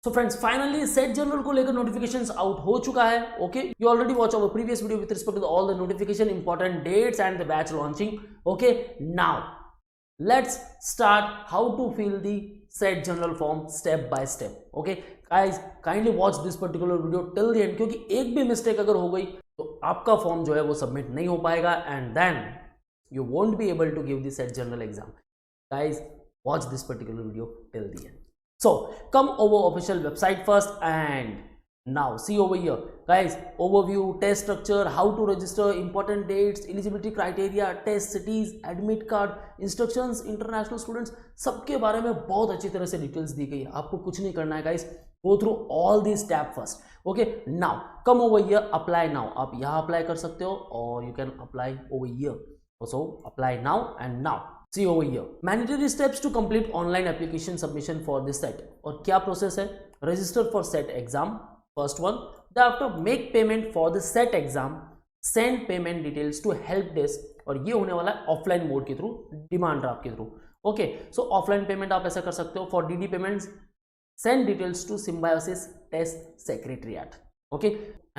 सो friends finally SET general को लेकर notifications out हो चुका है. Okay, you already watch our previous video with respect to all the notification, important dates and the batch launching. Okay, now let's start how to fill the set general form step by step. Okay guys, kindly watch this particular video till the end, क्योंकि एक भी mistake अगर हो गई तो आपका form जो है वो सबमिट नहीं हो पाएगा and then you won't be able to give the set general exam. Guys, watch this particular video till the end. So come over official website first and now see over here guys, overview, test structure, how to register, important dates, eligibility criteria, test cities, admit card, instructions, international students, सबके बारे में बहुत अच्छी तरह से details दी गई है. आपको कुछ नहीं करना है guys, go through all these step first. Okay, now come over here, apply now. आप यहाँ अप्लाई कर सकते हो और you can apply over here. So apply now and now see over here, mandatory steps to complete online application submission for this set. और क्या process है? Register for set exam, first one. Thereafter make payment for the set exam, send payment details to help desk. और ये होने वाला है offline mode के through, demand draft के थ्रू. ओके, सो ऑफलाइन पेमेंट आप ऐसा कर सकते हो. For DD payments send details to Symbiosis Test Secretariat. Okay,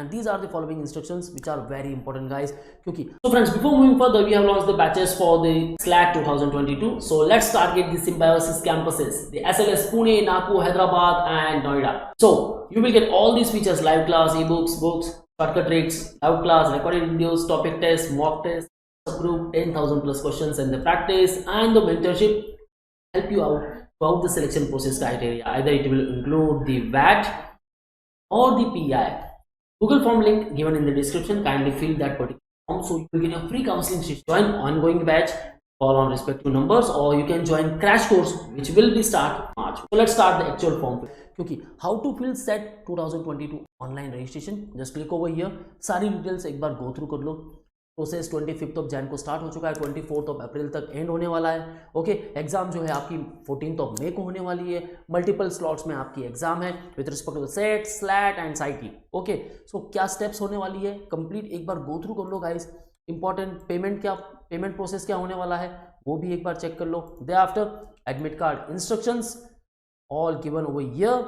and these are the following instructions which are very important guys, क्योंकि so friends, before moving further, we have launched the batches for the SLAT 2022. So let's target the Symbiosis campuses, the SLS Pune, Nagpur, Hyderabad and Noida. So you will get all these features: live class, ebooks, books, shortcut tricks, live class, recorded videos, topic tests, mock tests, group 10,000 plus questions and the practice, and the mentorship help you out throughout the selection process criteria. Either it will include the VAT or the PI. Google form link given in the description. Kindly fill that particular form so you will get a free counseling to join ongoing batch, call on respective numbers, or you can join crash course which will be start March. So let's start the actual form. क्योंकि how to fill set 2022 online registration, just click over here. सारी details एक बार go through कर लो. Process 25 of Jain को start हो चुका है, 24 of April तक and होने वाला है. ओके, एग्जाम जो है आपकी 14 ऑफ मई को होने वाली है. मल्टीपल स्लॉट्स में आपकी एग्जाम है with respect to SET, SLAT and SITEEE. Okay, so क्या स्टेप्स होने वाली है कंप्लीट एक बार गो थ्रू कर लो गाइस. इंपॉर्टेंट पेमेंट प्रोसेस क्या होने वाला है वो भी एक बार चेक कर लो. The after admit card instructions all given over here.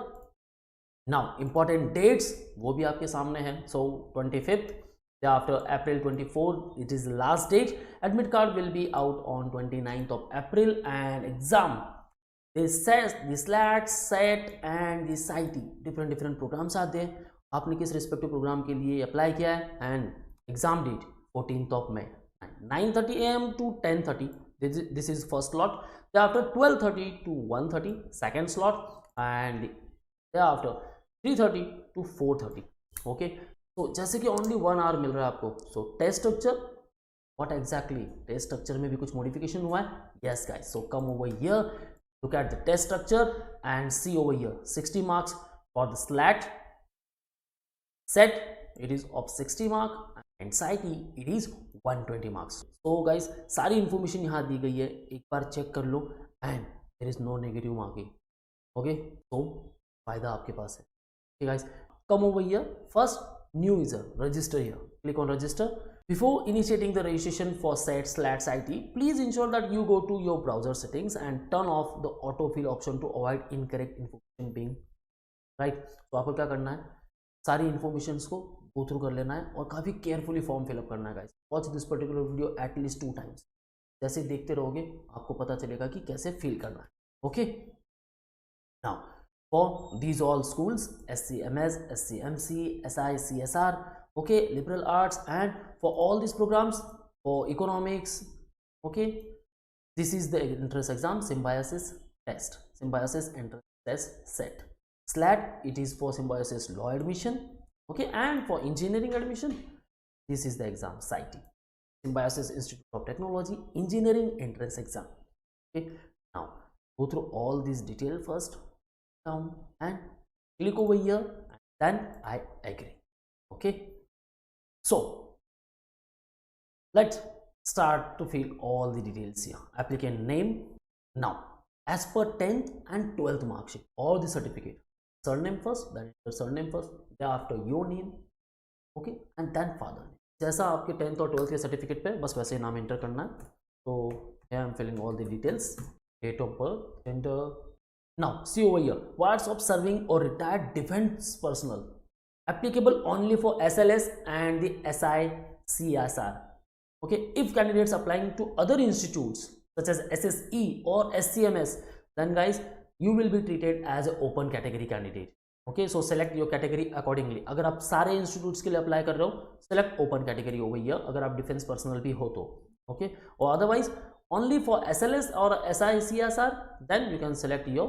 Now important dates वो भी आपके सामने है. सो 25th, after April 24 it is the last date. Admit card will be out on 29th of April and exam, the SLAT, SET and the SIT, different programs आते हैं. आपने किस respective programme के लिए अप्लाई किया है and exam date 14th of May 9:30 AM to 10:30. This is first slot. Thereafter 12:30 to 1:30 second slot, and thereafter 3:30 to 4:30. Okay, तो जैसे कि ओनली 1 आवर मिल रहा है आपको. So test structure, what exactly test structure में भी कुछ मॉडिफिकेशन हुआ है. Yes guys, so come over here, look at the test structure and see over here. 60 marks for the SLAT, SET it is of 60 mark and SITEEE it is 120 marks. तो guys सारी information यहाँ दी गई है, एक बार check कर लो and there is no negative marking. Okay, तो फायदा आपके पास है. Okay guys, come over here. First, new user, register here. Click on register. Before initiating the registration for SET, SLAT, SIT, please ensure that you go to your browser settings and turn off the autofill option to avoid incorrect information being right. तो आपको क्या करना है, सारी information को go through कर लेना है और काफ़ी केयरफुली फॉर्म फिलअप करना है guys. Watch this particular video at least 2 times. जैसे देखते रहोगे आपको पता चलेगा कि कैसे फिल करना है. Okay, now for these all schools, SCMS, SCMC, SI, CSR, okay, liberal arts, and for all these programs for economics, okay, this is the entrance exam, Symbiosis test, Symbiosis entrance test set. SLAT, it is for Symbiosis law admission, okay, and for engineering admission, this is the exam, SIT, Symbiosis Institute of Technology engineering entrance exam. Okay, now go through all these detail first down and click over here and then I agree. Okay, so let's start to fill all the details here. Applicant name. Now as per 10th and 12th mark sheet or the certificate, surname first, then your surname first, thereafter your name, okay, and then father name. जैसा आपके 10th और 12th के certificate पे बस वैसे नाम enter करना है. तो I am filling all the details, date of birth, gender, Now see over here, parts of serving or retired defense personnel applicable only for SLS and the SICSR. Okay, if candidates applying to other institutes such as SSE or SCMS, then guys you will be treated as an open category candidate. Okay, so select your category accordingly. अगर आप सारे institutes के लिए apply कर रहे हो, select open category over here अगर आप डिफेंस पर्सनल भी हो तो. Okay, or otherwise only for SLS or SICSR, then you can select your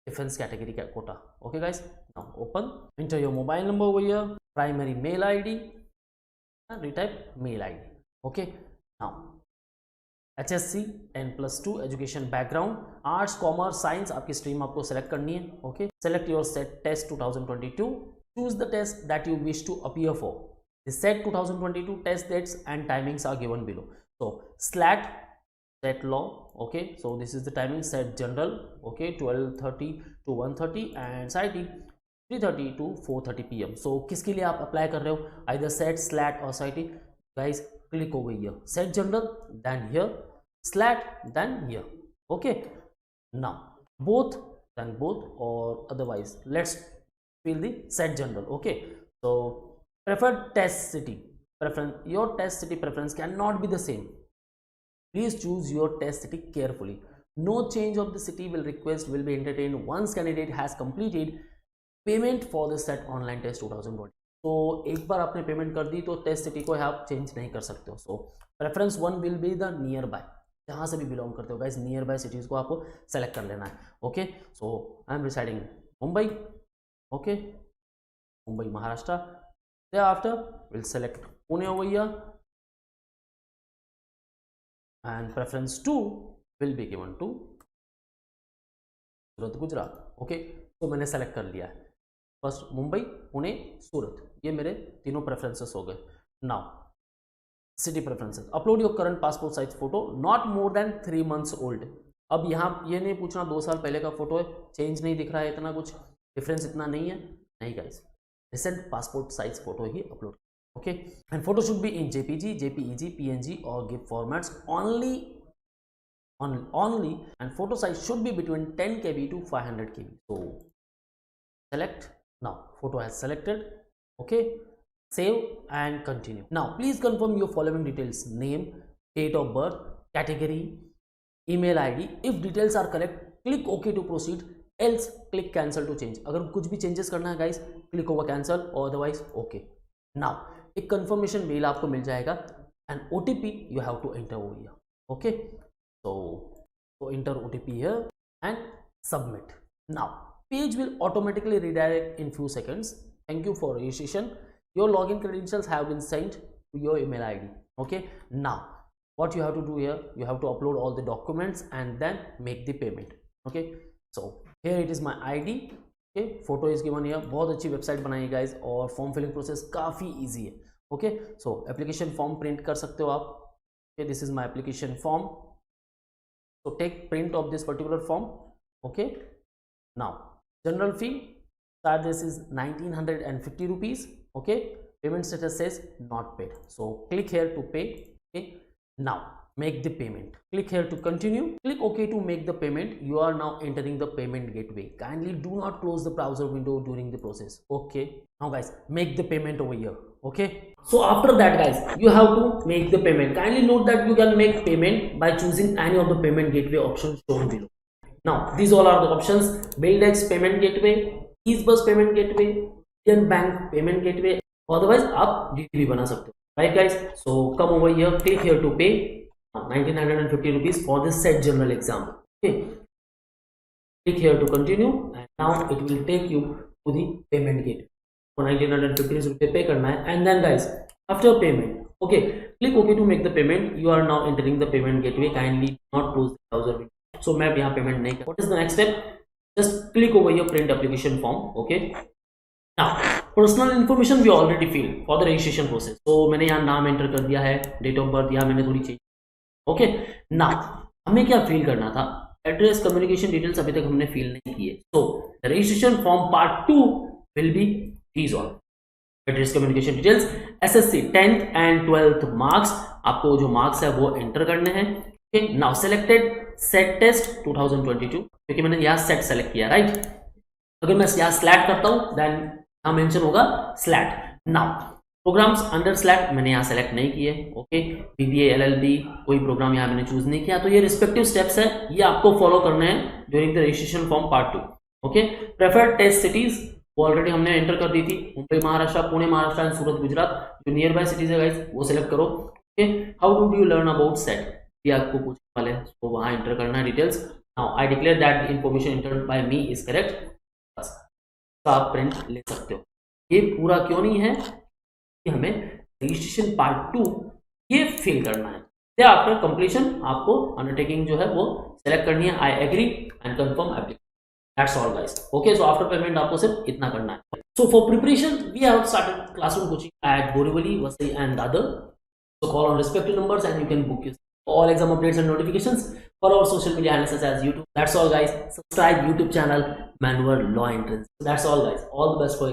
defense category quota. Okay guys, now open, enter your mobile number over here, primary mail ID and retype mail ID. Okay, now HSC 10+2 education background, arts commerce science आपकी stream आपको select करनी है. Okay, select your SET test 2022, choose the test that you wish to appear for. The SET 2022 test dates and timings are given below. So SLAT SET law. Okay, so this is the timing. SET general, okay, 12:30 to 1:30 and SITEEE 3:30 to 4:30 PM. So किसके लिए आप apply कर रहे हो, either SET, SLAT और SITEEE. Guys click over here, set general, then here, slat, then here. Okay, now both, then both, or otherwise let's fill the set general. Okay, so preferred test city preference, your test city preference cannot be the same. Please choose your test city carefully. No change of the city will be entertained once candidate has completed payment for the set online test 2020. तो एक बार आपने payment कर दी तो test city को आप change नहीं कर सकते हो. So preference 1 will be the nearby, जहाँ से भी बिलोंग करते हो गाइस, नियर बाय सिटीज़ को आपको सेलेक्ट कर लेना है. Okay, so I am residing Mumbai. Okay, Mumbai Maharashtra. Thereafter will select Pune over here and preference 2 will be given to Surat Gujarat. Okay, तो मैंने सेलेक्ट कर लिया है. फर्स्ट मुंबई, पुणे, सूरत, ये मेरे तीनों प्रेफरेंसेस हो गए. Now city preferences, upload your current passport size photo not more than 3 months old. अब यहाँ ये नहीं पूछना 2 साल पहले का फोटो है, चेंज नहीं दिख रहा है, इतना कुछ डिफरेंस इतना नहीं है. नहीं guys, recent passport size photo he upload. Okay, and photo should be in JPG, JPEG, PNG और GIF formats only, and photo size should be between 10 KB to 500 KB. So select. Now photo has selected. Okay, save and continue. Now please confirm your following details: name, date of birth, category, email ID. If details are correct, click OK to proceed, else click cancel to change. अगर कुछ भी changes करना है guys, click over cancel or otherwise OK. Now एक confirmation mail आपको मिल जाएगा and OTP you have to enter over here. Okay, so enter OTP here and submit. Now page will automatically redirect in few seconds. Thank you for registration. Your login credentials have been sent to your email ID. Okay, now what you have to do here, you have to upload all the documents and then make the payment. Okay, so here it is my ID. Okay, photo is given here. बहुत अच्छी website बनाई है guys और form filling process काफ़ी easy है. Okay, सो application form print कर सकते हो आप. Okay, this is my application form. So take print of this particular form. Okay, now general fee charges is 1950 rupees. Okay, payment status says not paid, so click here to pay. Okay, now make the payment. Click here to continue. Click OK to make the payment. You are now entering the payment gateway. Kindly do not close the browser window during the process. Okay, now guys make the payment over here. Okay, so after that guys you have to make the payment. Kindly note that you can make payment by choosing any of the payment gateway options shown below. Now these all are the options: BillDesk payment gateway, EaseBuzz payment gateway, Indian Bank payment gateway. Otherwise आप DTV बना सकते हो. Right guys, so come over here, click here to pay 1950 rupees for this set general exam. Okay, click here to continue and now it will take you to the payment gateway. For 1950 rupees pay करना है and then guys after payment, okay, click OK to make the payment. You are now entering the payment gateway. Kindly not close the browser window. So मैं यहाँ payment नहीं कर. What is the next step? Just click over your print application form. Okay. Now personal information we already fill for the registration process. So मैंने यहाँ नाम enter कर दिया है, डेट ऑफ बर्थ यहाँ मैंने थोड़ी चेंज. ओके, नाउ हमें क्या फिल करना था? एड्रेस, कम्युनिकेशन डिटेल्स अभी तक हमने फिल नहीं किए. So the registration form part 2 will be these all. Address, communication details, SSC 10th and 12th marks. आपको जो मार्क्स है वो एंटर करने हैं. Okay now selected SET test 2022 क्योंकि मैंने यहाँ सेट सेलेक्ट किया राइट। अगर मैं यहाँ स्लैट करता हूँ देन यहाँ मेंशन होगा SLAT. Now programs under SLAT मैंने यहाँ सेलेक्ट नहीं किए। ओके बीबीए एलएलबी कोई प्रोग्राम यहाँ मैंने चूज नहीं किया। तो ये रिस्पेक्टिव स्टेप्स है, ये आपको फॉलो करने हैं during the registration form part 2। Okay preferred test cities वो ऑलरेडी हमने एंटर कर दी थी, मुंबई महाराष्ट्र, पुणे महाराष्ट्र एंड सूरत गुजरात। जो नियर बाय सिटीज है गाइस वो सिलेक्ट करो। Okay how do you learn about SET, ये आपको पूछने वाले हैं, तो वहां एंटर करना है details. Now I declare that information entered by me is correct, बस तो आप प्रिंट ले सकते हो। ये पूरा क्यों नहीं है कि हमें रजिस्ट्रेशन पार्ट 2 ये फिल करना है। आफ्टर कंप्लीशन आपको अंडरटेकिंग जो है वो सिलेक्ट करनी है, I agree and confirm application. That's all guys. Okay, so after payment आपको सिर्फ इतना करना है। So for preparation, we have started classroom coaching at Borivali, Vasai and Dadar. So call on respective numbers and you can book all exam updates and notifications for our social media handles such as YouTube. That's all guys. Subscribe YouTube channel Manual Law Entrance. That's all guys. All the best for